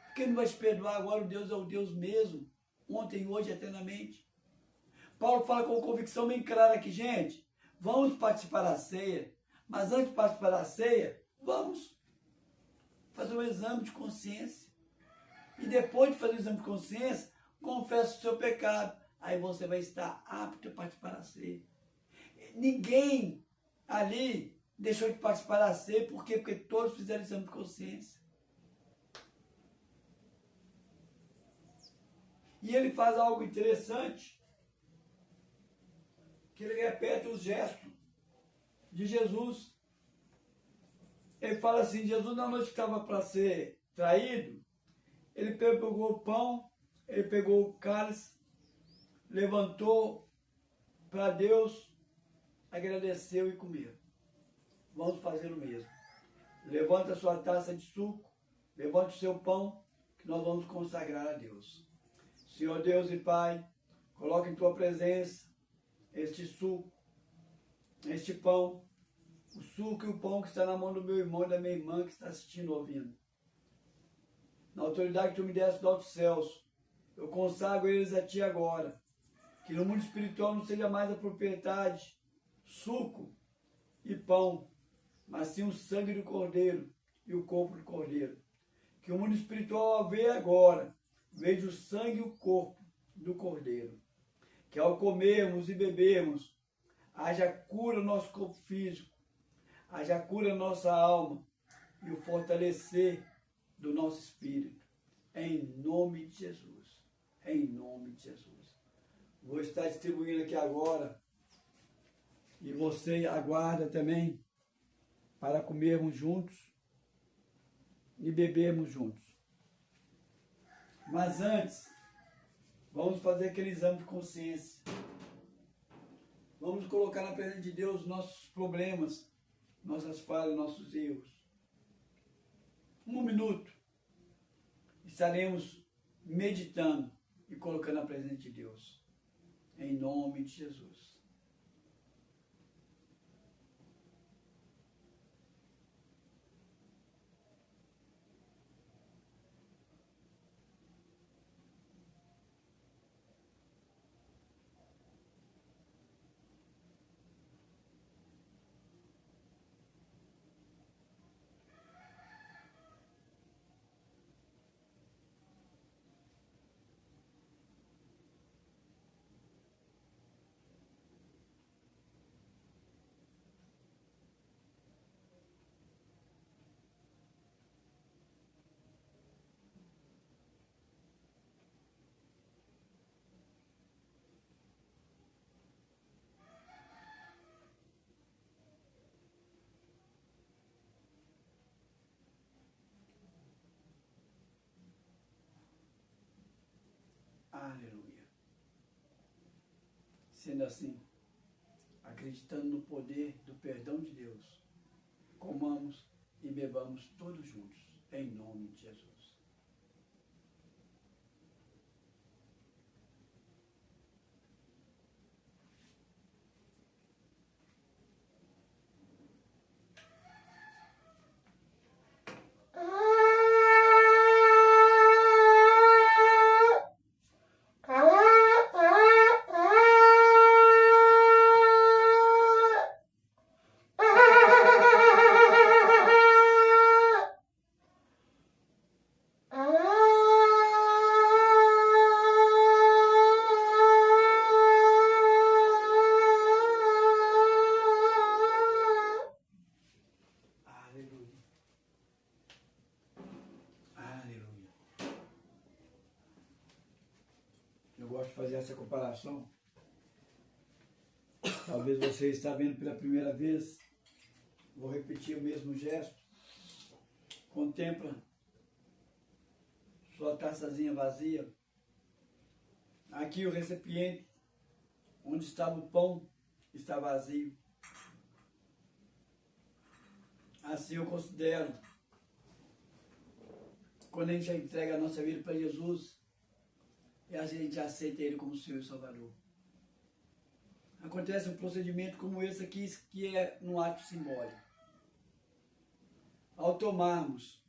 por que Ele não vai te perdoar agora? O Deus é o Deus mesmo, ontem, hoje, eternamente. Paulo fala com convicção bem clara aqui, gente, vamos participar da ceia, mas antes de participar da ceia, vamos fazer um exame de consciência. E depois de fazer o exame de consciência, confessa o seu pecado. Aí você vai estar apto a participar da ceia. Ninguém ali deixou de participar da ceia. Por quê? Porque todos fizeram exame de consciência. E ele faz algo interessante, que ele repete os gestos de Jesus. Ele fala assim, Jesus na noite que estava para ser traído, ele pegou o pão, ele pegou o cálice, levantou para Deus, agradeceu e comeu. Vamos fazer o mesmo. Levanta a sua taça de suco, levante o seu pão, que nós vamos consagrar a Deus. Senhor Deus e Pai, coloque em tua presença este suco, este pão, o suco e o pão que está na mão do meu irmão e da minha irmã que está assistindo, ouvindo. Na autoridade que tu me deste dos altos céus, eu consagro eles a ti agora. Que no mundo espiritual não seja mais a propriedade, suco e pão, mas sim o sangue do Cordeiro e o corpo do Cordeiro. Que o mundo espiritual, ao ver agora, veja o sangue e o corpo do Cordeiro. Que ao comermos e bebermos, haja cura no nosso corpo físico, haja cura na nossa alma e o fortalecer do nosso espírito. Em nome de Jesus. Em nome de Jesus. Vou estar distribuindo aqui agora. E você aguarda também para comermos juntos e bebermos juntos. Mas antes, vamos fazer aquele exame de consciência. Vamos colocar na presença de Deus nossos problemas, nossas falhas, nossos erros. 1 minuto. Estaremos meditando e colocando na presença de Deus. Em nome de Jesus. Aleluia. Sendo assim, acreditando no poder do perdão de Deus, comamos e bebamos todos juntos, em nome de Jesus. Eu gosto de fazer essa comparação. Talvez você está vendo pela primeira vez. Vou repetir o mesmo gesto. Contempla sua taçazinha vazia. Aqui o recipiente onde estava o pão está vazio. Assim eu considero, quando a gente entrega a nossa vida para Jesus, e a gente aceita Ele como Senhor e Salvador. Acontece um procedimento como esse aqui, que é um ato simbólico. Ao tomarmos,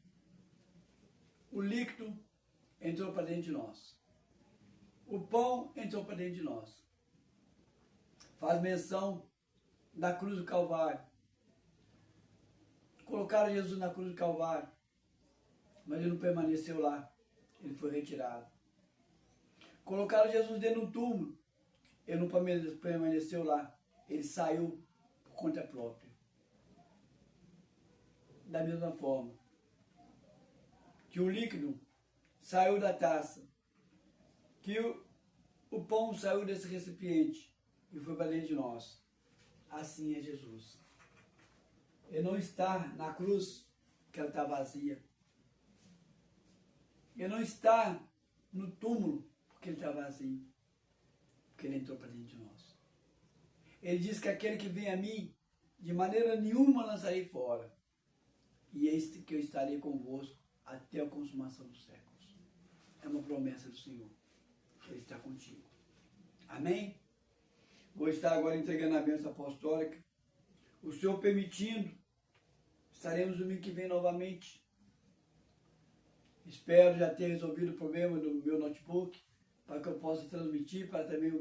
o líquido entrou para dentro de nós. O pão entrou para dentro de nós. Faz menção da cruz do Calvário. Colocaram Jesus na cruz do Calvário, mas ele não permaneceu lá. Ele foi retirado. Colocaram Jesus dentro de um túmulo. Ele não permaneceu lá. Ele saiu por conta própria. Da mesma forma que o líquido saiu da taça, que o pão saiu desse recipiente e foi para dentro de nós. Assim é Jesus. Ele não está na cruz, que ela está vazia. Ele não está no túmulo, porque ele está vazio. Porque ele entrou para dentro de nós. Ele diz que aquele que vem a mim, de maneira nenhuma lançarei fora. E este que eu estarei convosco até a consumação dos séculos. É uma promessa do Senhor. Ele está contigo. Amém? Vou estar agora entregando a bênção apostólica. O Senhor permitindo, estaremos no domingo que vem novamente. Espero já ter resolvido o problema do meu notebook, para que eu possa transmitir para também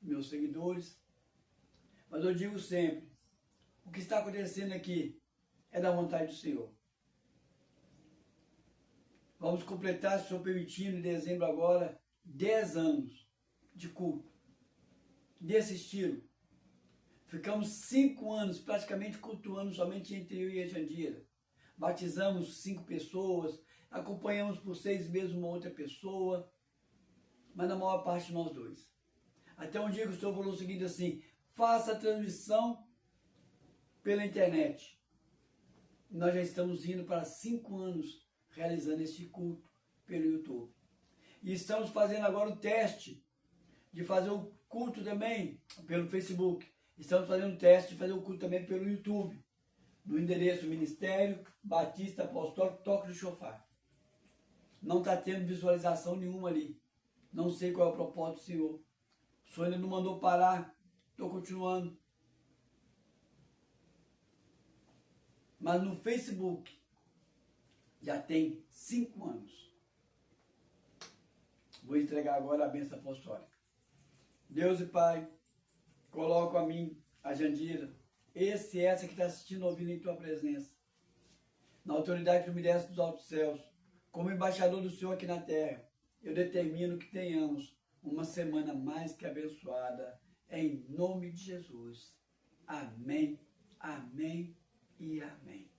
meus seguidores. Mas eu digo sempre, o que está acontecendo aqui é da vontade do Senhor. Vamos completar, se o Senhor permitindo, em dezembro agora, 10 anos de culto, desse estilo, Ficamos 5 anos praticamente cultuando somente entre eu e a Jandira. Batizamos 5 pessoas, acompanhamos por 6 meses uma outra pessoa, mas na maior parte nós dois. Até um dia que o Senhor falou o seguinte assim, faça a transmissão pela internet. Nós já estamos indo para 5 anos realizando este culto pelo YouTube. E estamos fazendo agora o teste de fazer o culto também pelo Facebook. Estamos fazendo o teste de fazer o culto também pelo YouTube. No endereço Ministério Batista Apostólico Toque do Chofar. Não está tendo visualização nenhuma ali. Não sei qual é o propósito do Senhor. O Senhor ainda não mandou parar. Estou continuando. Mas no Facebook já tem 5 anos. Vou entregar agora a bênção apostólica. Deus e Pai, coloco a mim, a Jandira, esse e essa que está assistindo, ouvindo em Tua presença. Na autoridade que Tu me deste dos altos céus, como embaixador do Senhor aqui na terra, eu determino que tenhamos uma semana mais que abençoada, em nome de Jesus. Amém, amém e amém.